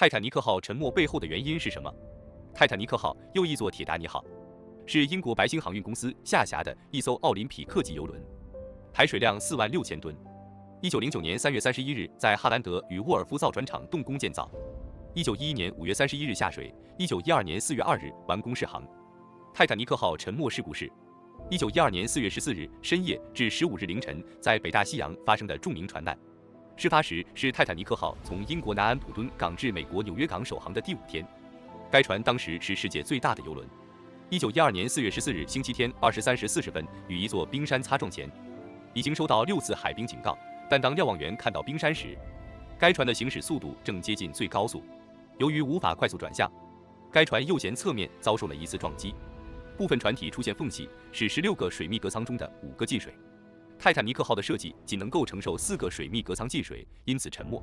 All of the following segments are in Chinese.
泰坦尼克号沉没背后的原因是什么？泰坦尼克号又译作铁达尼号，是英国白星航运公司下辖的一艘奥林匹克级邮轮，排水量46000吨。1909年3月31日在哈兰德与沃尔夫造船厂动工建造，1911年5月31日下水，1912年4月2日完工试航。泰坦尼克号沉没事故是1912年4月14日深夜至15日凌晨在北大西洋发生的著名船难。事发时是泰坦尼克号从英国南安普敦港至美国纽约港首航的第5天。该船当时是世界最大的邮轮。1912年4月14日星期天23时40分与一座冰山擦撞前，已经收到6次海冰警告，但当瞭望员看到冰山时，该船的行驶速度正接近最高速。由于无法快速转向，该船右舷侧面遭受了一次撞击，部分船体出现缝隙，使16个水密隔舱中的5个进水。泰坦尼克号的设计仅能够承受4个水密隔舱进水，因此沉没。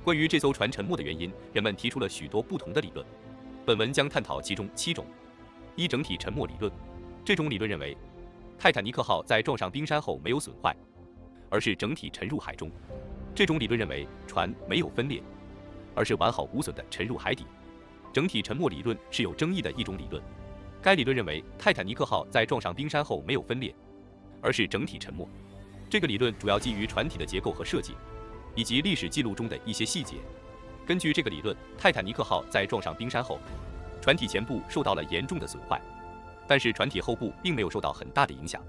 关于这艘船沉没的原因，人们提出了许多不同的理论。本文将探讨其中7种。一、整体沉没理论。这种理论认为，泰坦尼克号在撞上冰山后没有损坏，而是整体沉入海中。这种理论认为，船没有分裂，而是完好无损地沉入海底。整体沉没理论是有争议的一种理论。该理论认为，泰坦尼克号在撞上冰山后没有分裂，而是整体沉没。这个理论主要基于船体的结构和设计，以及历史记录中的一些细节。根据这个理论，泰坦尼克号在撞上冰山后，船体前部受到了严重的损坏，但是船体后部并没有受到很大的影响，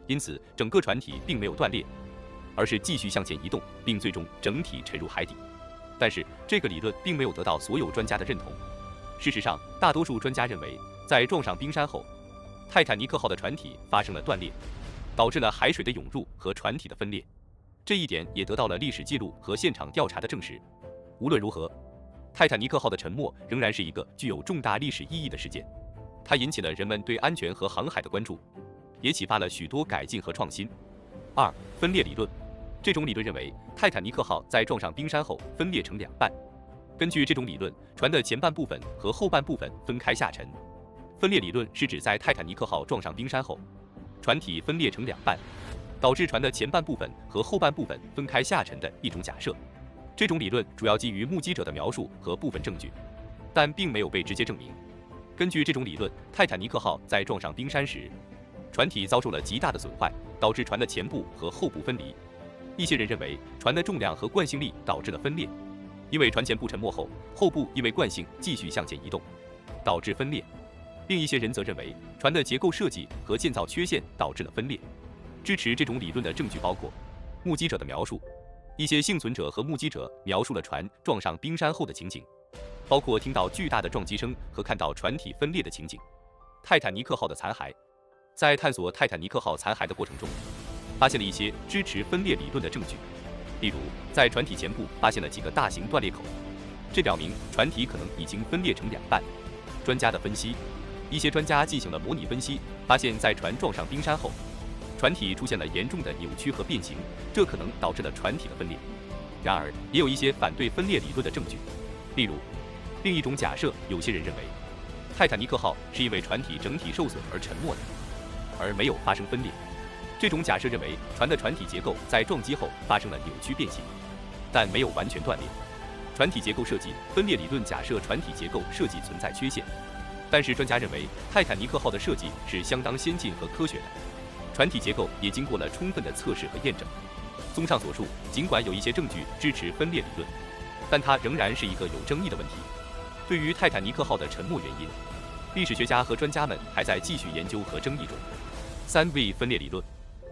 因此整个船体并没有断裂，而是继续向前移动，并最终整体沉入海底。但是这个理论并没有得到所有专家的认同。事实上，大多数专家认为，在撞上冰山后，泰坦尼克号的船体发生了断裂，导致了海水的涌入和船体的分裂。这一点也得到了历史记录和现场调查的证实。无论如何，泰坦尼克号的沉没仍然是一个具有重大历史意义的事件，它引起了人们对安全和航海的关注，也启发了许多改进和创新。2、分裂理论。这种理论认为，泰坦尼克号在撞上冰山后分裂成2半。根据这种理论，船的前半部分和后半部分分开下沉。分裂理论是指在泰坦尼克号撞上冰山后，船体分裂成2半，导致船的前半部分和后半部分分开下沉的一种假设。这种理论主要基于目击者的描述和部分证据，但并没有被直接证明。根据这种理论，泰坦尼克号在撞上冰山时，船体遭受了极大的损坏，导致船的前部和后部分离。一些人认为，船的重量和惯性力导致了分裂，因为船前部沉没后，后部因为惯性继续向前移动，导致分裂。另一些人则认为，船的结构设计和建造缺陷导致了分裂。支持这种理论的证据包括目击者的描述。一些幸存者和目击者描述了船撞上冰山后的情景，包括听到巨大的撞击声和看到船体分裂的情景。泰坦尼克号的残骸。在探索泰坦尼克号残骸的过程中，发现了一些支持分裂理论的证据，例如在船体前部发现了几个大型断裂口，这表明船体可能已经分裂成2半。专家的分析。一些专家进行了模拟分析，发现在船撞上冰山后，船体出现了严重的扭曲和变形，这可能导致了船体的分裂。然而，也有一些反对分裂理论的证据，例如，另一种假设，有些人认为，泰坦尼克号是因为船体整体受损而沉没的，而没有发生分裂。这种假设认为，船的船体结构在撞击后发生了扭曲变形，但没有完全断裂。船体结构设计分裂理论假设船体结构设计存在缺陷，但是专家认为，泰坦尼克号的设计是相当先进和科学的。船体结构也经过了充分的测试和验证。综上所述，尽管有一些证据支持分裂理论，但它仍然是一个有争议的问题。对于泰坦尼克号的沉没原因，历史学家和专家们还在继续研究和争议中。3、V 分裂理论。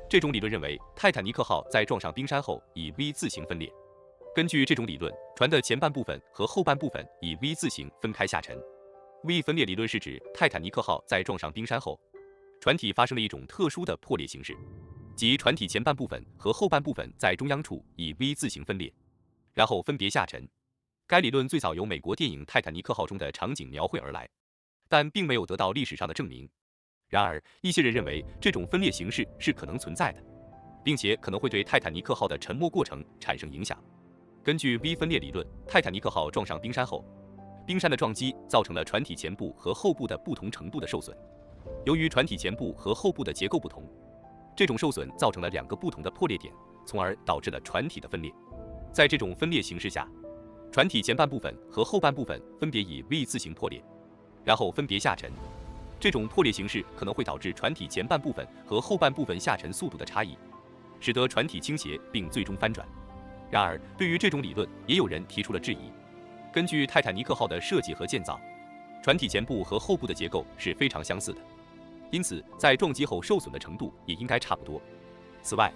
这种理论认为，泰坦尼克号在撞上冰山后以 V 字形分裂。根据这种理论，船的前半部分和后半部分以 V 字形分开下沉。V 分裂理论是指泰坦尼克号在撞上冰山后，船体发生了一种特殊的破裂形式，即船体前半部分和后半部分在中央处以 V 字形分裂，然后分别下沉。该理论最早由美国电影《泰坦尼克号》中的场景描绘而来，但并没有得到历史上的证明。然而，一些人认为这种分裂形式是可能存在的，并且可能会对泰坦尼克号的沉没过程产生影响。根据 V 分裂理论，泰坦尼克号撞上冰山后，冰山的撞击造成了船体前部和后部的不同程度的受损。由于船体前部和后部的结构不同，这种受损造成了2个不同的破裂点，从而导致了船体的分裂。在这种分裂形式下，船体前半部分和后半部分分别以 V 字形破裂，然后分别下沉。这种破裂形式可能会导致船体前半部分和后半部分下沉速度的差异，使得船体倾斜并最终翻转。然而，对于这种理论，也有人提出了质疑。根据泰坦尼克号的设计和建造，船体前部和后部的结构是非常相似的，因此在撞击后受损的程度也应该差不多。此外，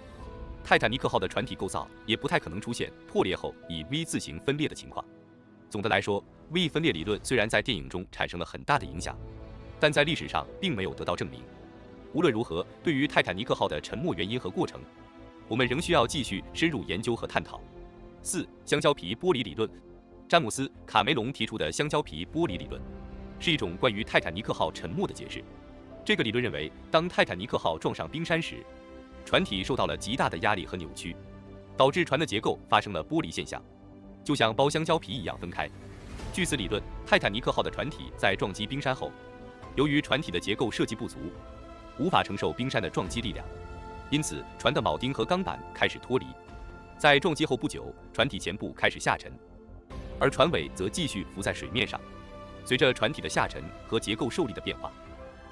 泰坦尼克号的船体构造也不太可能出现破裂后以 V 字形分裂的情况。总的来说 ，V 分裂理论虽然在电影中产生了很大的影响，但在历史上并没有得到证明。无论如何，对于泰坦尼克号的沉没原因和过程，我们仍需要继续深入研究和探讨。4. 香蕉皮玻璃理论。詹姆斯·卡梅隆提出的香蕉皮玻璃理论是一种关于泰坦尼克号沉没的解释。这个理论认为，当泰坦尼克号撞上冰山时，船体受到了极大的压力和扭曲，导致船的结构发生了剥离现象，就像剥香蕉皮一样分开。据此理论，泰坦尼克号的船体在撞击冰山后，由于船体的结构设计不足，无法承受冰山的撞击力量，因此船的铆钉和钢板开始脱离。在撞击后不久，船体前部开始下沉，而船尾则继续浮在水面上。随着船体的下沉和结构受力的变化，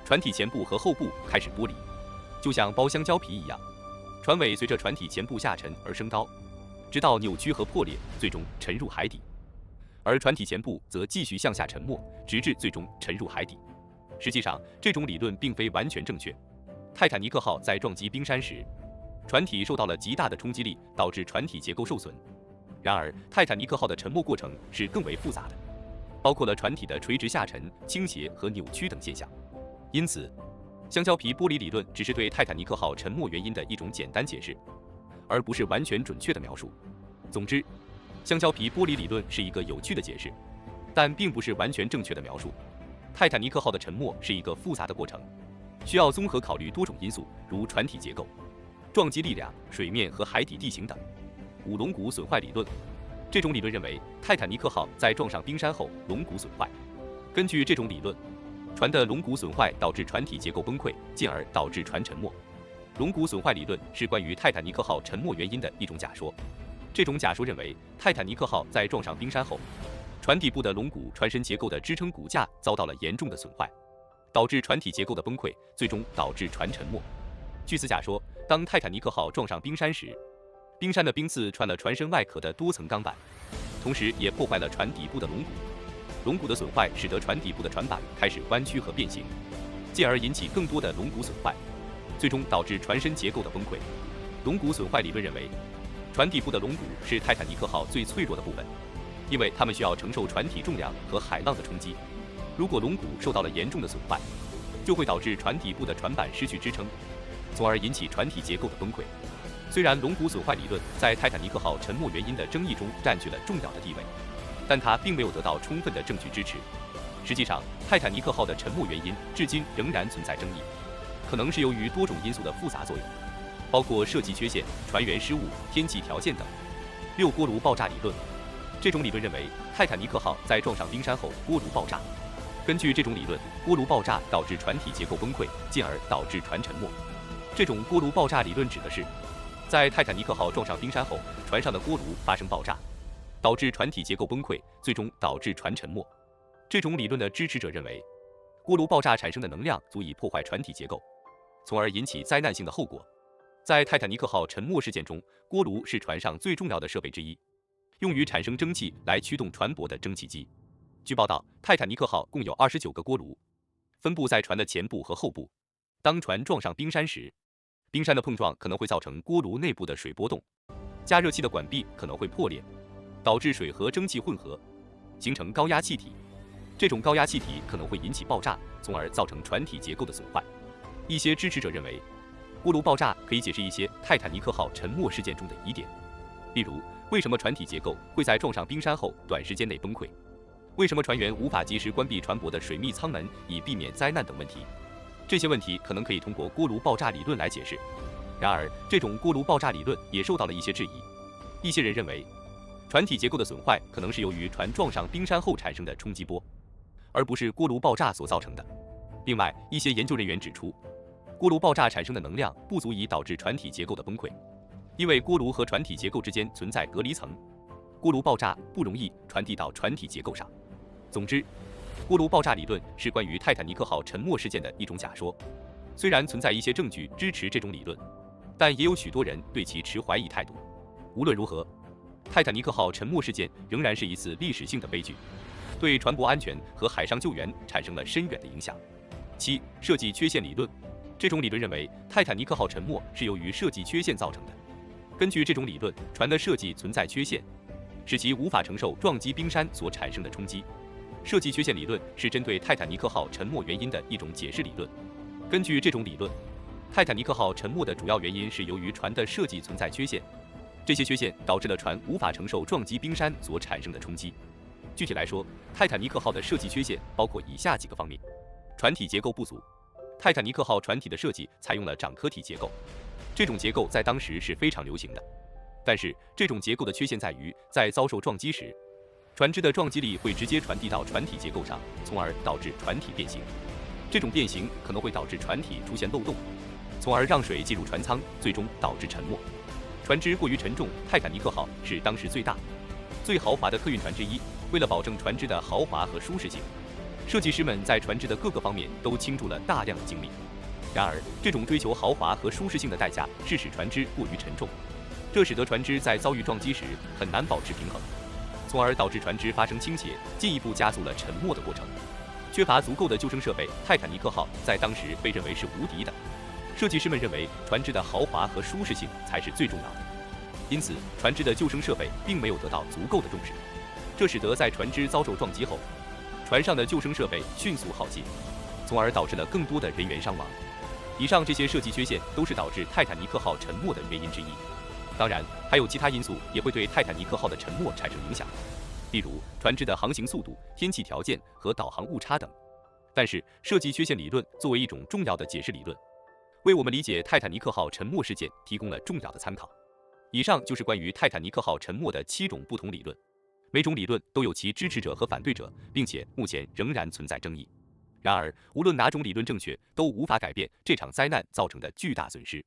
船体前部和后部开始剥离，就像剥香蕉皮一样。船尾随着船体前部下沉而升高，直到扭曲和破裂，最终沉入海底。而船体前部则继续向下沉没，直至最终沉入海底。实际上，这种理论并非完全正确。泰坦尼克号在撞击冰山时，船体受到了极大的冲击力，导致船体结构受损。然而，泰坦尼克号的沉没过程是更为复杂的，包括了船体的垂直下沉、倾斜和扭曲等现象。因此，香蕉皮玻璃理论只是对泰坦尼克号沉没原因的一种简单解释，而不是完全准确的描述。总之，香蕉皮玻璃理论是一个有趣的解释，但并不是完全正确的描述。泰坦尼克号的沉没是一个复杂的过程，需要综合考虑多种因素，如船体结构、撞击力量、水面和海底地形等。5. 龙骨损坏理论。这种理论认为，泰坦尼克号在撞上冰山后龙骨损坏。根据这种理论，船的龙骨损坏导致船体结构崩溃，进而导致船沉没。龙骨损坏理论是关于泰坦尼克号沉没原因的一种假说。这种假说认为，泰坦尼克号在撞上冰山后，船底部的龙骨船身结构的支撑骨架遭到了严重的损坏，导致船体结构的崩溃，最终导致船沉没。据此假说，当泰坦尼克号撞上冰山时，冰山的冰刺穿了船身外壳的多层钢板，同时也破坏了船底部的龙骨。龙骨的损坏使得船底部的船板开始弯曲和变形，进而引起更多的龙骨损坏，最终导致船身结构的崩溃。龙骨损坏理论认为，船底部的龙骨是泰坦尼克号最脆弱的部分，因为它们需要承受船体重量和海浪的冲击。如果龙骨受到了严重的损坏，就会导致船底部的船板失去支撑，从而引起船体结构的崩溃。虽然龙骨损坏理论在泰坦尼克号沉没原因的争议中占据了重要的地位，但它并没有得到充分的证据支持。实际上，泰坦尼克号的沉没原因至今仍然存在争议，可能是由于多种因素的复杂作用，包括设计缺陷、船员失误、天气条件等。6. 锅炉爆炸理论。这种理论认为，泰坦尼克号在撞上冰山后锅炉爆炸。根据这种理论，锅炉爆炸导致船体结构崩溃，进而导致船沉没。这种锅炉爆炸理论指的是，在泰坦尼克号撞上冰山后，船上的锅炉发生爆炸，导致船体结构崩溃，最终导致船沉没。这种理论的支持者认为，锅炉爆炸产生的能量足以破坏船体结构，从而引起灾难性的后果。在泰坦尼克号沉没事件中，锅炉是船上最重要的设备之一，用于产生蒸汽来驱动船舶的蒸汽机。据报道，泰坦尼克号共有29个锅炉，分布在船的前部和后部。当船撞上冰山时，冰山的碰撞可能会造成锅炉内部的水波动，加热器的管壁可能会破裂，导致水和蒸汽混合，形成高压气体。这种高压气体可能会引起爆炸，从而造成船体结构的损坏。一些支持者认为，锅炉爆炸可以解释一些泰坦尼克号沉没事件中的疑点，例如为什么船体结构会在撞上冰山后短时间内崩溃，为什么船员无法及时关闭船舶的水密舱门以避免灾难等问题。这些问题可能可以通过锅炉爆炸理论来解释。然而，这种锅炉爆炸理论也受到了一些质疑。一些人认为，船体结构的损坏可能是由于船撞上冰山后产生的冲击波，而不是锅炉爆炸所造成的。另外，一些研究人员指出，锅炉爆炸产生的能量不足以导致船体结构的崩溃，因为锅炉和船体结构之间存在隔离层，锅炉爆炸不容易传递到船体结构上。总之，锅炉爆炸理论是关于泰坦尼克号沉没事件的一种假说。虽然存在一些证据支持这种理论，但也有许多人对其持怀疑态度。无论如何，泰坦尼克号沉没事件仍然是一次历史性的悲剧，对船舶安全和海上救援产生了深远的影响。7. 设计缺陷理论。这种理论认为，泰坦尼克号沉没是由于设计缺陷造成的。根据这种理论，船的设计存在缺陷，使其无法承受撞击冰山所产生的冲击。设计缺陷理论是针对泰坦尼克号沉没原因的一种解释理论。根据这种理论，泰坦尼克号沉没的主要原因是由于船的设计存在缺陷，这些缺陷导致了船无法承受撞击冰山所产生的冲击。具体来说，泰坦尼克号的设计缺陷包括以下几个方面：船体结构不足。泰坦尼克号船体的设计采用了掌壳体结构，这种结构在当时是非常流行的。但是这种结构的缺陷在于，在遭受撞击时，船只的撞击力会直接传递到船体结构上，从而导致船体变形。这种变形可能会导致船体出现漏洞，从而让水进入船舱，最终导致沉没。船只过于沉重，泰坦尼克号是当时最大、最豪华的客运船之一。为了保证船只的豪华和舒适性，设计师们在船只的各个方面都倾注了大量的精力。然而，这种追求豪华和舒适性的代价是使船只过于沉重，这使得船只在遭遇撞击时很难保持平衡，从而导致船只发生倾斜，进一步加速了沉没的过程。缺乏足够的救生设备，泰坦尼克号在当时被认为是无敌的。设计师们认为船只的豪华和舒适性才是最重要的，因此船只的救生设备并没有得到足够的重视，这使得在船只遭受撞击后，船上的救生设备迅速耗尽，从而导致了更多的人员伤亡。以上这些设计缺陷都是导致泰坦尼克号沉没的原因之一。当然，还有其他因素也会对泰坦尼克号的沉没产生影响，例如船只的航行速度、天气条件和导航误差等。但是，设计缺陷理论作为一种重要的解释理论，为我们理解泰坦尼克号沉没事件提供了重要的参考。以上就是关于泰坦尼克号沉没的7种不同理论，每种理论都有其支持者和反对者，并且目前仍然存在争议。然而，无论哪种理论正确，都无法改变这场灾难造成的巨大损失。